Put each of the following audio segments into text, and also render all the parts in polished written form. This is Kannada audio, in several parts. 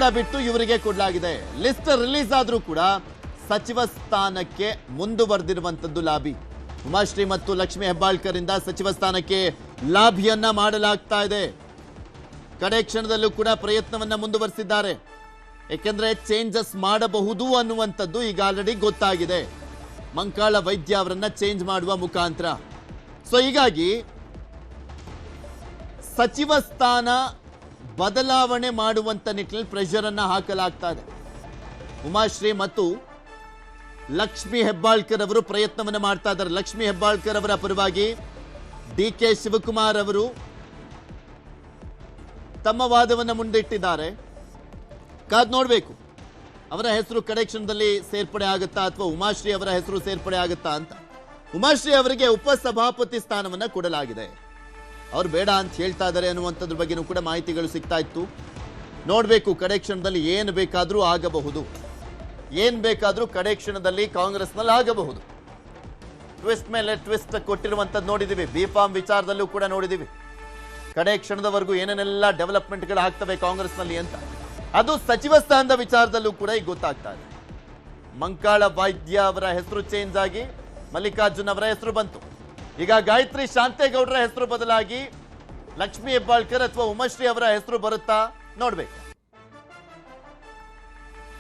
ಬಿಟ್ಟು ಇವರಿಗೆ ಕೊಡಲಾಗಿದೆ. ಲಿಸ್ಟ್ ರಿಲೀಸ್ ಆದ್ರೂ ಕೂಡ ಸಚಿವ ಸ್ಥಾನಕ್ಕೆ ಮುಂದುವರೆದಿರುವಂತದ್ದು ಲಾಬಿ. ಉಮಾಶ್ರೀ ಮತ್ತು ಲಕ್ಷ್ಮೀ ಹೆಬ್ಬಾಳ್ಕರ್ ಇಂದ ಸಚಿವ ಸ್ಥಾನಕ್ಕೆ ಲಾಭಿಯನ್ನ ಮಾಡಲಾಗ್ತಾ ಇದೆ. ಕಡೆ ಕ್ಷಣದಲ್ಲೂ ಕೂಡ ಪ್ರಯತ್ನವನ್ನ ಮುಂದುವರಿಸಿದ್ದಾರೆ. ಯಾಕೆಂದ್ರೆ ಚೇಂಜಸ್ ಮಾಡಬಹುದು ಅನ್ನುವಂಥದ್ದು ಈಗ ಆಲ್ರೆಡಿ ಗೊತ್ತಾಗಿದೆ. ಮಂಕಾಳ ವೈದ್ಯ ಅವರನ್ನ ಚೇಂಜ್ ಮಾಡುವ ಮುಖಾಂತರ. ಸೊ ಹೀಗಾಗಿ ಸಚಿವ ಸ್ಥಾನ ಬದಲಾವಣೆ ಮಾಡುವಂತ ನಿಟ್ಟಿನಲ್ಲಿ ಪ್ರೆಷರ್ ಅನ್ನ ಹಾಕಲಾಗ್ತಾ ಇದೆ. ಉಮಾಶ್ರೀ ಮತ್ತು ಲಕ್ಷ್ಮೀ ಹೆಬ್ಬಾಳ್ಕರ್ ಅವರು ಪ್ರಯತ್ನವನ್ನು ಮಾಡ್ತಾ ಇದ್ದಾರೆ. ಲಕ್ಷ್ಮೀ ಹೆಬ್ಬಾಳ್ಕರ್ ಅವರ ಪರವಾಗಿ ಡಿ.ಕೆ. ಶಿವಕುಮಾರ್ ಅವರು ತಮ್ಮ ವಾದವನ್ನು ಮುಂದಿಟ್ಟಿದ್ದಾರೆ. ಕಾದ್ ನೋಡಬೇಕು ಅವರ ಹೆಸರು ಕಡೆ ಕ್ಷಣದಲ್ಲಿ ಸೇರ್ಪಡೆ ಆಗುತ್ತಾ ಅಥವಾ ಉಮಾಶ್ರೀ ಅವರ ಹೆಸರು ಸೇರ್ಪಡೆ ಆಗುತ್ತಾ ಅಂತ. ಉಮಾಶ್ರೀ ಅವರಿಗೆ ಉಪಸಭಾಪತಿ ಸ್ಥಾನವನ್ನ ಕೊಡಲಾಗಿದೆ. ಅವ್ರು ಬೇಡ ಅಂತ ಹೇಳ್ತಾ ಇದ್ದಾರೆ ಅನ್ನುವಂಥದ್ರ ಬಗ್ಗೆನೂ ಕೂಡ ಮಾಹಿತಿಗಳು ಸಿಗ್ತಾ ಇತ್ತು. ನೋಡಬೇಕು ಕಡೆ ಕ್ಷಣದಲ್ಲಿ ಏನು ಬೇಕಾದರೂ ಆಗಬಹುದು. ಏನ್ ಬೇಕಾದರೂ ಕಡೆ ಕ್ಷಣದಲ್ಲಿ ಕಾಂಗ್ರೆಸ್ನಲ್ಲಿ ಆಗಬಹುದು. ಟ್ವಿಸ್ಟ್ ಮೇಲೆ ಟ್ವಿಸ್ಟ್ ಕೊಟ್ಟಿರುವಂಥದ್ದು ನೋಡಿದ್ದೀವಿ. ಬಿ.ಫಾರ್ಮ್ ವಿಚಾರದಲ್ಲೂ ಕೂಡ ನೋಡಿದ್ದೀವಿ. ಕಡೆ ಕ್ಷಣದವರೆಗೂ ಏನೇನೆಲ್ಲ ಡೆವಲಪ್ಮೆಂಟ್ಗಳು ಆಗ್ತವೆ ಕಾಂಗ್ರೆಸ್ನಲ್ಲಿ ಅಂತ. ಅದು ಸಚಿವ ಸ್ಥಾನದ ವಿಚಾರದಲ್ಲೂ ಕೂಡ ಈಗ ಗೊತ್ತಾಗ್ತಾ ಇದೆ. ಮಂಕಾಳ ವೈದ್ಯ ಅವರ ಹೆಸರು ಚೇಂಜ್ ಆಗಿ ಮಲ್ಲಿಕಾರ್ಜುನ್ ಅವರ ಹೆಸರು ಬಂತು. ಈಗ ಗಾಯತ್ರಿ ಶಾಂತೇಗೌಡರ ಹೆಸರು ಬದಲಾಗಿ ಲಕ್ಷ್ಮೀ ಹೆಬ್ಬಾಳ್ಕರ್ ಅಥವಾ ಉಮಾಶ್ರೀ ಅವರ ಹೆಸರು ಬರುತ್ತಾ ನೋಡ್ಬೇಕು.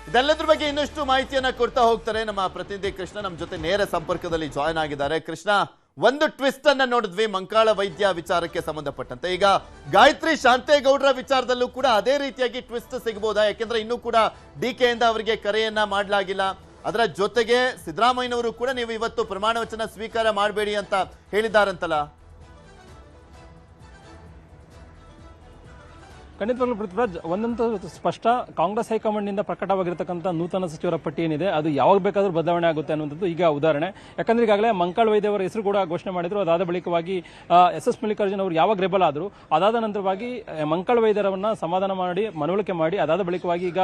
ಇದೆಲ್ಲದ್ರ ಬಗ್ಗೆ ಇನ್ನಷ್ಟು ಮಾಹಿತಿಯನ್ನ ಕೊಡ್ತಾ ಹೋಗ್ತಾರೆ ನಮ್ಮ ಪ್ರತಿನಿಧಿ ಕೃಷ್ಣ. ನಮ್ಮ ಜೊತೆ ನೇರ ಸಂಪರ್ಕದಲ್ಲಿ ಜಾಯ್ನ್ ಆಗಿದ್ದಾರೆ. ಕೃಷ್ಣ, ಒಂದು ಟ್ವಿಸ್ಟ್ ಅನ್ನ ನೋಡಿದ್ವಿ ಮಂಕಾಳ ವೈದ್ಯ ವಿಚಾರಕ್ಕೆ ಸಂಬಂಧಪಟ್ಟಂತೆ. ಈಗ ಗಾಯತ್ರಿ ಶಾಂತೇಗೌಡರ ವಿಚಾರದಲ್ಲೂ ಕೂಡ ಅದೇ ರೀತಿಯಾಗಿ ಟ್ವಿಸ್ಟ್ ಸಿಗಬಹುದಾ? ಯಾಕೆಂದ್ರೆ ಇನ್ನೂ ಕೂಡ ಡಿ.ಕೆ. ಇಂದ ಅವರಿಗೆ ಕರೆಯನ್ನ ಮಾಡಲಾಗಿಲ್ಲ. ಅದರ ಜೊತೆಗೆ ಸಿದ್ದರಾಮಯ್ಯನವರು ಕೂಡ ನೀವು ಇವತ್ತು ಪ್ರಮಾಣ ವಚನ ಸ್ವೀಕಾರ ಮಾಡಬೇಡಿ ಅಂತ ಹೇಳಿದಾರಂತಲ್ಲ. ಖಂಡಿತವಾಗ್ಲೂ ಪೃಥ್ವಿರಾಜ್, ಒಂದಂತೂ ಸ್ಪಷ್ಟ, ಕಾಂಗ್ರೆಸ್ ಹೈಕಮಾಂಡ್ ನಿಂದ ಪ್ರಕಟವಾಗಿರತಕ್ಕಂಥ ನೂತನ ಸಚಿವರ ಪಟ್ಟಿ ಏನಿದೆ ಅದು ಯಾವಾಗ ಬೇಕಾದ್ರೂ ಬದಲಾವಣೆ ಆಗುತ್ತೆ ಅನ್ನುವಂಥದ್ದು ಈಗ ಉದಾಹರಣೆ. ಯಾಕಂದ್ರೆ ಈಗಾಗಲೇ ಮಂಕಾಳ ವೈದ್ಯ ಅವರ ಹೆಸರು ಕೂಡ ಘೋಷಣೆ ಮಾಡಿದ್ರು. ಅದಾದ ಬಳಿಕವಾಗಿ ಎಸ್ ಮಲ್ಲಿಕಾರ್ಜುನ್ ಅವರು ಯಾವಾಗ ರೆಬಲ್ ಆದ್ರು, ಅದಾದ ನಂತರವಾಗಿ ಮಂಕಾಳ ವೈದ್ಯರವನ್ನ ಸಮಾಧಾನ ಮಾಡಿ ಮನವೊಲಿಕೆ ಮಾಡಿ ಅದಾದ ಬಳಿಕವಾಗಿ ಈಗ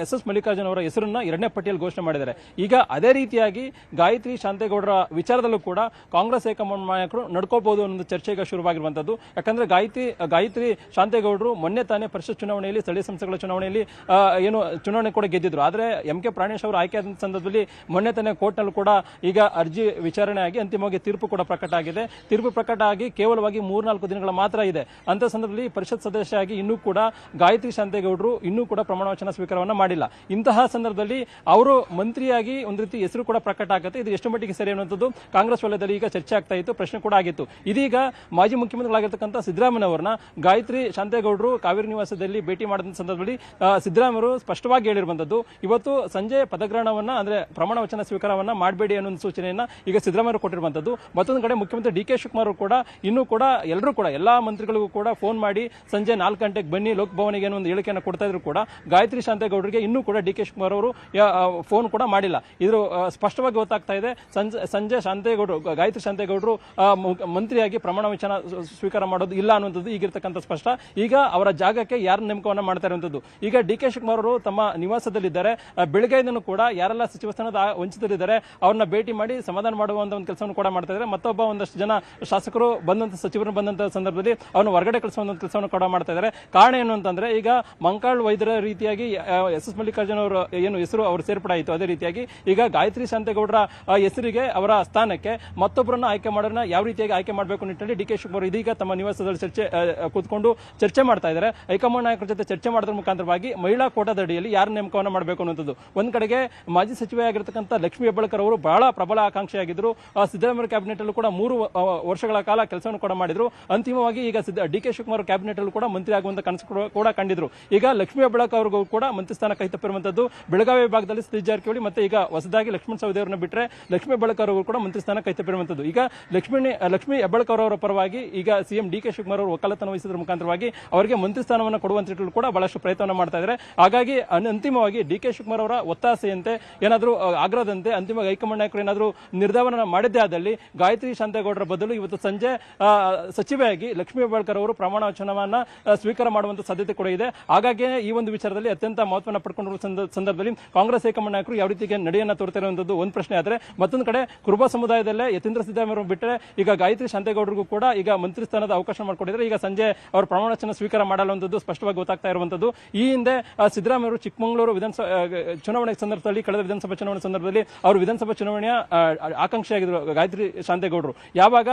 ಎಸ್ ಮಲ್ಲಿಕಾರ್ಜುನ್ ಅವರ ಹೆಸರನ್ನ ಎರಡನೇ ಪಟ್ಟಿಯಲ್ಲಿ ಘೋಷಣೆ ಮಾಡಿದ್ದಾರೆ. ಈಗ ಅದೇ ರೀತಿಯಾಗಿ ಗಾಯತ್ರಿ ಶಾಂತೇಗೌಡರ ವಿಚಾರದಲ್ಲೂ ಕೂಡ ಕಾಂಗ್ರೆಸ್ ಹೈಕಮಾಂಡ್ ನಾಯಕರು ನಡ್ಕೋಬಹುದು ಅನ್ನೋ ಚರ್ಚೆ ಈಗ ಶುರುವಾಗಿರುವಂತದ್ದು. ಯಾಕಂದ್ರೆ ಗಾಯತ್ರಿ ಶಾಂತೇಗೌಡರು ಮೊನ್ನೆ ತಾನೇ ಪರಿಷತ್ ಚುನಾವಣೆಯಲ್ಲಿ, ಸ್ಥಳೀಯ ಸಂಸ್ಥೆಗಳ ಚುನಾವಣೆಯಲ್ಲಿ ಚುನಾವಣೆ ಕೂಡ ಗೆದ್ದಿದ್ರು. ಆದ್ರೆ ಎಂ.ಕೆ. ಪ್ರಾಣೇಶ್ ಅವರು ಆಯ್ಕೆಯಾದ ಸಂದರ್ಭದಲ್ಲಿ ಮೊನ್ನೆ ತಾನೇ ಕೋರ್ಟ್ನಲ್ಲಿ ಕೂಡ ಈಗ ಅರ್ಜಿ ವಿಚಾರಣೆ ಆಗಿ ಅಂತಿಮವಾಗಿ ತೀರ್ಪು ಕೂಡ ಪ್ರಕಟ ಆಗಿದೆ. ತೀರ್ಪು ಪ್ರಕಟ ಆಗಿ ಕೇವಲವಾಗಿ 3-4 ದಿನಗಳ ಮಾತ್ರ ಇದೆ. ಅಂತ ಸಂದರ್ಭದಲ್ಲಿ ಪರಿಷತ್ ಸದಸ್ಯ ಆಗಿ ಇನ್ನೂ ಕೂಡ ಗಾಯತ್ರಿ ಶಾಂತೇಗೌಡರು ಇನ್ನೂ ಕೂಡ ಪ್ರಮಾಣ ವಚನ ಸ್ವೀಕಾರವನ್ನ ಮಾಡಿಲ್ಲ. ಇಂತಹ ಸಂದರ್ಭದಲ್ಲಿ ಅವರು ಮಂತ್ರಿಯಾಗಿ ಒಂದು ರೀತಿ ಹೆಸರು ಕೂಡ ಪ್ರಕಟ ಆಗುತ್ತೆ. ಇದು ಎಷ್ಟು ಮಟ್ಟಿಗೆ ಸರಿ ಅನ್ನುವಂಥದ್ದು ಕಾಂಗ್ರೆಸ್ ವಲಯದಲ್ಲಿ ಈಗ ಚರ್ಚೆ ಆಗ್ತಾ ಇತ್ತು, ಪ್ರಶ್ನೆ ಕೂಡ ಆಗಿತ್ತು. ಇದೀಗ ಮಾಜಿ ಮುಖ್ಯಮಂತ್ರಿಗಳಾಗಿರ್ತಕ್ಕಂಥ ಸಿದ್ದರಾಮಯ್ಯ ಅವರನ್ನ ಗಾಯತ್ರಿ ಶಾಂತೇಗೌಡರು ಕಾವೇರಿ ನಿವಾಸದಲ್ಲಿ ಭೇಟಿ ಮಾಡಿದ ಸಂದರ್ಭದಲ್ಲಿ ಸಿದ್ದರಾಮಯ್ಯ ಅವರು ಸ್ಪಷ್ಟವಾಗಿ ಹೇಳಿರುವಂತದ್ದು, ಇವತ್ತು ಸಂಜೆ ಪದಗ್ರಹಣವನ್ನ ಅಂದ್ರೆ ಪ್ರಮಾಣ ವಚನ ಸ್ವೀಕಾರವನ್ನ ಮಾಡಬೇಡಿ ಅನ್ನೋ ಸೂಚನೆಯನ್ನ ಈಗ ಸಿದ್ದರಾಮಯ್ಯ ಕೊಟ್ಟಿರುವಂತದ್ದು. ಮತ್ತೊಂದು ಕಡೆ ಮುಖ್ಯಮಂತ್ರಿ ಡಿ.ಕೆ. ಶಿವಕುಮಾರ್ ಕೂಡ ಇನ್ನೂ ಕೂಡ ಎಲ್ಲರೂ ಕೂಡ ಎಲ್ಲಾ ಮಂತ್ರಿಗಳಿಗೂ ಕೂಡ ಫೋನ್ ಮಾಡಿ ಸಂಜೆ 4 ಗಂಟೆಗೆ ಬನ್ನಿ ಲೋಕಭವನಿಗೆ ಅನ್ನೋ ಒಂದು ಹೇಳಿಕೆಯನ್ನು ಕೊಡ್ತಾ ಇದ್ರು ಕೂಡ ಗಾಯತ್ರಿ ಶಾಂತೇಗೌಡರಿಗೆ ಇನ್ನೂ ಕೂಡ ಡಿ.ಕೆ. ಶಿವಕುಮಾರ್ ಅವರು ಫೋನ್ ಕೂಡ ಮಾಡಿಲ್ಲ. ಇದು ಸ್ಪಷ್ಟವಾಗಿ ಗೊತ್ತಾಗ್ತಾ ಇದೆ. ಸಂಜೆ ಗಾಯತ್ರಿ ಶಾಂತೇಗೌಡರು ಮಂತ್ರಿಯಾಗಿ ಪ್ರಮಾಣ ವಚನ ಸ್ವೀಕಾರ ಮಾಡೋದು ಇಲ್ಲ ಅನ್ನುವಂಥದ್ದು ಈಗಿರ್ತಕ್ಕಂಥ ಸ್ಪಷ್ಟ. ಈಗ ಅವರ ಜಾಗಕ್ಕೆ ಯಾರ ನೇಮಕವನ್ನ ಮಾಡ್ತಾ ಇರುವಂತದ್ದು. ಈಗ ಡಿ.ಕೆ. ಶಿವಕುಮಾರ್ ಅವರು ತಮ್ಮ ನಿವಾಸದಲ್ಲಿದ್ದಾರೆ. ಬೆಳಗ್ಗೆಯಿಂದನೂ ಕೂಡ ಯಾರೆಲ್ಲ ಸಚಿವ ಸ್ಥಾನದ ವಂಚಿತರಿದ್ದಾರೆ ಅವ್ರನ್ನ ಭೇಟಿ ಮಾಡಿ ಸಮಾಧಾನ ಮಾಡುವಂತ ಒಂದು ಕೆಲಸವನ್ನು ಕೂಡ ಮಾಡ್ತಾ ಇದ್ದಾರೆ. ಮತ್ತೊಬ್ಬ ಒಂದಷ್ಟು ಜನ ಶಾಸಕರು ಸಚಿವರು ಬಂದಂತ ಸಂದರ್ಭದಲ್ಲಿ ಅವ್ರನ್ನ ಹೊರಗಡೆ ಕಳಿಸುವಂತ ಕೆಲಸವನ್ನು ಕೂಡ ಮಾಡ್ತಾ ಇದ್ದಾರೆ. ಕಾರಣ ಏನು ಅಂತಂದ್ರೆ ಈಗ ಮಂಕಾಳ್ ವೈದ್ಯರ ರೀತಿಯಾಗಿ ಎಸ್ ಮಲ್ಲಿಕಾರ್ಜುನ್ ಅವರು ಏನು ಹೆಸರು ಅವರು ಸೇರ್ಪಡೆ ಆಯಿತು, ಅದೇ ರೀತಿಯಾಗಿ ಈಗ ಗಾಯತ್ರಿ ಶಾಂತೇಗೌಡರ ಹೆಸರಿಗೆ ಅವರ ಸ್ಥಾನಕ್ಕೆ ಮತ್ತೊಬ್ಬರನ್ನ ಆಯ್ಕೆ ಮಾಡೋಣ ಯಾವ ರೀತಿಯಾಗಿ ಆಯ್ಕೆ ಮಾಡಬೇಕು ನಿಟ್ಟಿನಲ್ಲಿ ಡಿ.ಕೆ. ಶಿವಕುಮಾರ್ ಇದೀಗ ತಮ್ಮ ನಿವಾಸದಲ್ಲಿ ಕೂತ್ಕೊಂಡು ಚರ್ಚೆ ಮಾಡ್ತಾ ಇದ್ದಾರೆ. ಹೈಕಮಾಂಡ್ ನಾಯಕರ ಜೊತೆ ಚರ್ಚೆ ಮಾಡೋದ್ರ ಮುಖಾಂತರವಾಗಿ ಮಹಿಳಾ ಕೋಟಾದ ಅಡಿಯಲ್ಲಿ ಯಾರ ನೇಮಕವನ್ನು ಮಾಡಬೇಕು ಅನ್ನುವಂಥದ್ದು. ಒಂದ್ ಕಡೆಗೆ ಮಾಜಿ ಸಚಿವೆಯಾಗಿರ್ತಕ್ಕಂಥ ಲಕ್ಷ್ಮೀ ಹೆಬ್ಬಾಳ್ಕರ್ ಅವರು ಬಹಳ ಪ್ರಬಲ ಆಕಾಂಕ್ಷಿಯಾಗಿದ್ರು. ಸಿದ್ದರಾಮಯ್ಯ ಕ್ಯಾಬಿನೆಟ್ ಅಲ್ಲೂ ಕೂಡ 3 ವರ್ಷಗಳ ಕಾಲ ಕೆಲಸವನ್ನು ಕೂಡ ಮಾಡಿದ್ರು. ಅಂತಿಮವಾಗಿ ಈಗ ಡಿ.ಕೆ. ಶಿವಕುಮಾರ್ ಕ್ಯಾಬಿನೆಟ್ ಅಲ್ಲೂ ಕೂಡ ಮಂತ್ರಿ ಆಗುವಂತ ಕನಸು ಕೂಡ ಕಂಡಿದ್ರು. ಈಗ ಲಕ್ಷ್ಮೀ ಹೆಬ್ಬಾಳ್ಕರ್ ಅವರಿಗೂ ಕೂಡ ಮಂತ್ರಿ ಸ್ಥಾನ ಕೈ ತಪ್ಪಿರುವಂತದ್ದು. ಬೆಳಗಾವಿ ವಿಭಾಗದಲ್ಲಿ ಸತೀಶ್ ಜಾರಕಿಹೊಳಿ ಮತ್ತೆ ಈಗ ಹೊಸದಾಗಿ ಲಕ್ಷ್ಮಣ ಸವದಿ ಅವರನ್ನು ಬಿಟ್ಟರೆ ಲಕ್ಷ್ಮೀ ಹೆಬ್ಬಾಳ್ಕರ್ ಅವರು ಕೂಡ ಮಂತ್ರಿ ಸ್ಥಾನ ಕೈ ತಪ್ಪಿರುವಂತದ್ದು. ಈಗ ಲಕ್ಷ್ಮೀ ಹೆಬ್ಬಾಳ್ಕರ್ ಅವರ ಪರವಾಗಿ ಈಗ ಸಿಎಂ ಡಿ.ಕೆ. ಶಿವಕುಮಾರ್ ಅವರು ವಕಾಲತನ ವಹಿಸಿದ್ರ ಮುಖಾಂತರವಾಗಿ ಅವರಿಗೆ ಮಂತ್ರಿ ಸ್ಥಾನವನ್ನು ಕೊಡುವಂತ ಕೂಡ ಬಹಳಷ್ಟು ಪ್ರಯತ್ನ ಮಾಡ್ತಾ ಇದ್ದಾರೆ. ಹಾಗಾಗಿ ಅಂತಿಮವಾಗಿ ಡಿ.ಕೆ. ಶಿವಕುಮಾರ್ ಅವರ ಒತ್ತಾಸೆಯಂತೆ ಏನಾದರೂ ಆಗ್ರಹದಂತೆ ಅಂತಿಮವಾಗಿ ಹೈಕಮಾಂಡ್ ನಾಯಕರು ಏನಾದರೂ ನಿರ್ಧಾರ ಮಾಡಿದ್ದೇ ಆದಲ್ಲಿ ಗಾಯತ್ರಿ ಶಾಂತೇಗೌಡರ ಬದಲು ಇವತ್ತು ಸಂಜೆ ಸಚಿವೆಯಾಗಿ ಲಕ್ಷ್ಮೀ ಹೆಬ್ಬಾಳ್ಕರ್ ಅವರು ಪ್ರಮಾಣ ವಚನವನ್ನ ಸ್ವೀಕಾರ ಮಾಡುವಂತ ಸಾಧ್ಯತೆ ಕೂಡ ಇದೆ. ಹಾಗಾಗಿ ಈ ಒಂದು ವಿಚಾರದಲ್ಲಿ ಅತ್ಯಂತ ಮಹತ್ವವನ್ನು ಪಡ್ಕೊಂಡಿರುವ ಸಂದರ್ಭದಲ್ಲಿ ಕಾಂಗ್ರೆಸ್ ಹೈಕಮಾಂಡ್ ನಾಯಕರು ಯಾವ ರೀತಿಗೆ ನಡೆಯನ್ನ ತೋರ್ತಿರುವಂತದ್ದು ಒಂದು ಪ್ರಶ್ನೆ. ಆದರೆ ಮತ್ತೊಂದು ಕಡೆ ಕುರುಬ ಸಮುದಾಯದಲ್ಲೇ ಯತೀಂದ್ರ ಸಿದ್ದರಾಮಯ್ಯ ಬಿಟ್ಟರೆ ಈಗ ಗಾಯತ್ರಿ ಶಾಂತೇಗೌಡರಿಗೂ ಕೂಡ ಈಗ ಮಂತ್ರಿ ಸ್ಥಾನದ ಅವಕಾಶ ಮಾಡಿಕೊಟ್ಟಿದ್ದಾರೆ. ಈಗ ಸಂಜೆ ಅವರು ಪ್ರಮಾಣ ವಚನ ಸ್ವೀಕಾರ ಮಾಡಲ್ಲ ಅನ್ನುವಂಥದ್ದು ಸ್ಪಷ್ಟವಾಗಿ ಗೊತ್ತಾಗ್ತಾ ಇರುವಂತದ್ದು. ಈ ಹಿಂದೆ ಸಿದ್ದರಾಮಯ್ಯ ಅವರು ಚಿಕ್ಕಮಗಳೂರು ಚುನಾವಣೆ ಸಂದರ್ಭದಲ್ಲಿ, ಕಳೆದ ವಿಧಾನಸಭಾ ಚುನಾವಣೆ ಸಂದರ್ಭದಲ್ಲಿ ಅವರು ವಿಧಾನಸಭಾ ಚುನಾವಣೆಯ ಆಕಾಂಕ್ಷಿಯಾಗಿದ್ರು ಗಾಯತ್ರಿ ಶಾಂತೇಗೌಡರು. ಯಾವಾಗ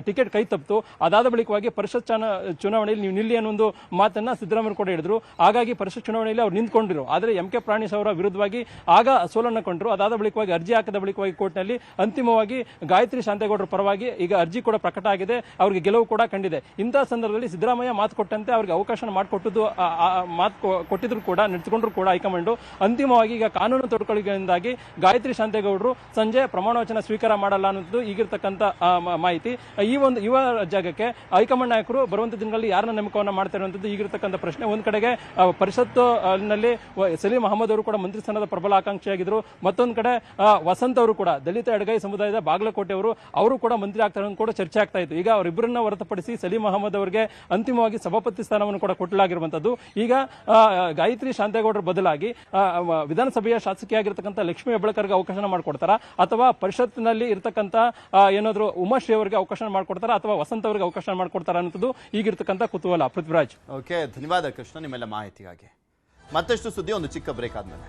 ಟಿಕೆಟ್ ಕೈ ತಪ್ಪಿತು, ಅದಾದ ಬಳಿಕವಾಗಿ ಪರಿಷತ್ ಚುನಾವಣೆಯಲ್ಲಿ ನೀವು ನಿಲ್ಲಿ ಅನ್ನೋ ಒಂದು ಮಾತನ್ನ ಸಿದ್ದರಾಮಯ್ಯ ಕೂಡ ಹೇಳಿದ್ರು. ಹಾಗಾಗಿ ಪರಿಷತ್ ಚುನಾವಣೆಯಲ್ಲಿ ಅವ್ರು ನಿಂತ್ಕೊಂಡಿರು. ಆದರೆ ಎಂ ಕೆ ಪ್ರಾಣೇಶ್ ಅವರ ವಿರುದ್ಧವಾಗಿ ಆಗ ಸೋಲನ್ನು ಕಂಡ್ರು. ಅದಾದ ಬಳಿಕವಾಗಿ ಅರ್ಜಿ ಹಾಕದ ಬಳಿಕವಾಗಿ ಕೋರ್ಟ್ನಲ್ಲಿ ಅಂತಿಮವಾಗಿ ಗಾಯತ್ರಿ ಶಾಂತೇಗೌಡರ ಪರವಾಗಿ ಈಗ ಅರ್ಜಿ ಕೂಡ ಪ್ರಕಟ ಆಗಿದೆ, ಅವರಿಗೆ ಗೆಲುವು ಕೂಡ ಕಂಡಿದೆ. ಇಂತಹ ಸಂದರ್ಭದಲ್ಲಿ ಸಿದ್ದರಾಮಯ್ಯ ಮಾತು ಕೊಟ್ಟಂತೆ ಅವರಿಗೆ ಅವಕಾಶ ಮಾಡಿಕೊಟ್ಟದ್ದು, ಮಾತು ಕೊಟ್ಟಿದ್ರು ಕೂಡ, ನಡೆಸಿಕೊಂಡ್ರು ಕೂಡ ಹೈಕಮಾಂಡ್ ಅಂತಿಮವಾಗಿ ಈಗ ಕಾನೂನು ತೊಡಕುಗಳಿಂದಾಗಿ ಗಾಯತ್ರಿ ಶಾಂತೇಗೌಡರು ಸಂಜೆ ಪ್ರಮಾಣ ವಚನ ಸ್ವೀಕಾರ ಮಾಡಲ್ಲ ಅನ್ನೋದು ಈಗಿರ್ತಕ್ಕಂಥ ಮಾಹಿತಿ. ಈ ಒಂದು ಯುವ ಜಾಗಕ್ಕೆ ಹೈಕಮಾಂಡ್ ನಾಯಕರು ಬರುವಂತ ದಿನಗಳಲ್ಲಿ ಯಾರನ್ನ ನೇಮಕವನ್ನ ಮಾಡ್ತಾರೆ ಅನ್ನೋದು ಈಗಿರ್ತಕ್ಕಂಥ ಪ್ರಶ್ನೆ. ಒಂದ್ ಕಡೆಗೆ ಪರಿಷತ್ ನಲ್ಲಿ ಸಲೀಂ ಅಹಮದ್ ಅವರು ಕೂಡ ಮಂತ್ರಿ ಸ್ಥಾನದ ಪ್ರಬಲ ಆಕಾಂಕ್ಷಿಯಾಗಿದ್ರು. ಮತ್ತೊಂದು ಕಡೆ ವಸಂತ್ ಅವರು ಕೂಡ ದಲಿತ ಎಡಗೈ ಸಮುದಾಯದ ಬಾಗಲಕೋಟೆ ಅವರು ಕೂಡ ಮಂತ್ರಿ ಆಗ್ತಾರೆ ಅಂತ ಕೂಡ ಚರ್ಚೆ ಆಗ್ತಾ ಇತ್ತು. ಈಗ ಅವರಿಬ್ಬರನ್ನ ಹೊರತುಪಡಿಸಿ ಸಲೀಂ ಅಹಮದ್ ಅವರಿಗೆ ಅಂತಿಮವಾಗಿ ಸಭಾಪತಿ ಸ್ಥಾನವನ್ನು ಕೂಡ ಕೊಟ್ಟಲಾಗಿರುವಂತದ್ದು. ಈಗ ಗಾಯತ್ರಿ ಶಾಂತೇಗೌಡರ ಬದಲಾಗಿ ವಿಧಾನಸಭೆಯ ಶಾಸಕಿಯಾಗಿರ್ತಕ್ಕಂಥ ಲಕ್ಷ್ಮೀ ಹೆಬ್ಬಾಳ್ಕರ್ಗೆ ಅವಕಾಶ ಮಾಡಿಕೊಡ್ತಾರಾ, ಅಥವಾ ಪರಿಷತ್ನಲ್ಲಿ ಇರತಕ್ಕಂಥ ಏನಾದ್ರು ಉಮಾಶ್ರೀ ಅವರಿಗೆ ಅವಕಾಶ ಮಾಡಿಕೊಡ್ತಾರಾ, ಅಥವಾ ವಸಂತ್ ಅವರಿಗೆ ಅವಕಾಶ ಮಾಡಿಕೊಡ್ತಾರಾ ಅನ್ನೋದು ಈಗಿರ್ತಕ್ಕಂಥ ಕುತೂಹಲ. ಪೃಥ್ವಿರಾಜ್. ಓಕೆ, ಧನ್ಯವಾದ ಕೃಷ್ಣ ನಿಮ್ಮೆಲ್ಲ ಮಾಹಿತಿಗಾಗಿ. ಮತ್ತಷ್ಟು ಸುದ್ದಿ ಒಂದು ಚಿಕ್ಕ ಬ್ರೇಕ್ ಆದ್ಮೇಲೆ.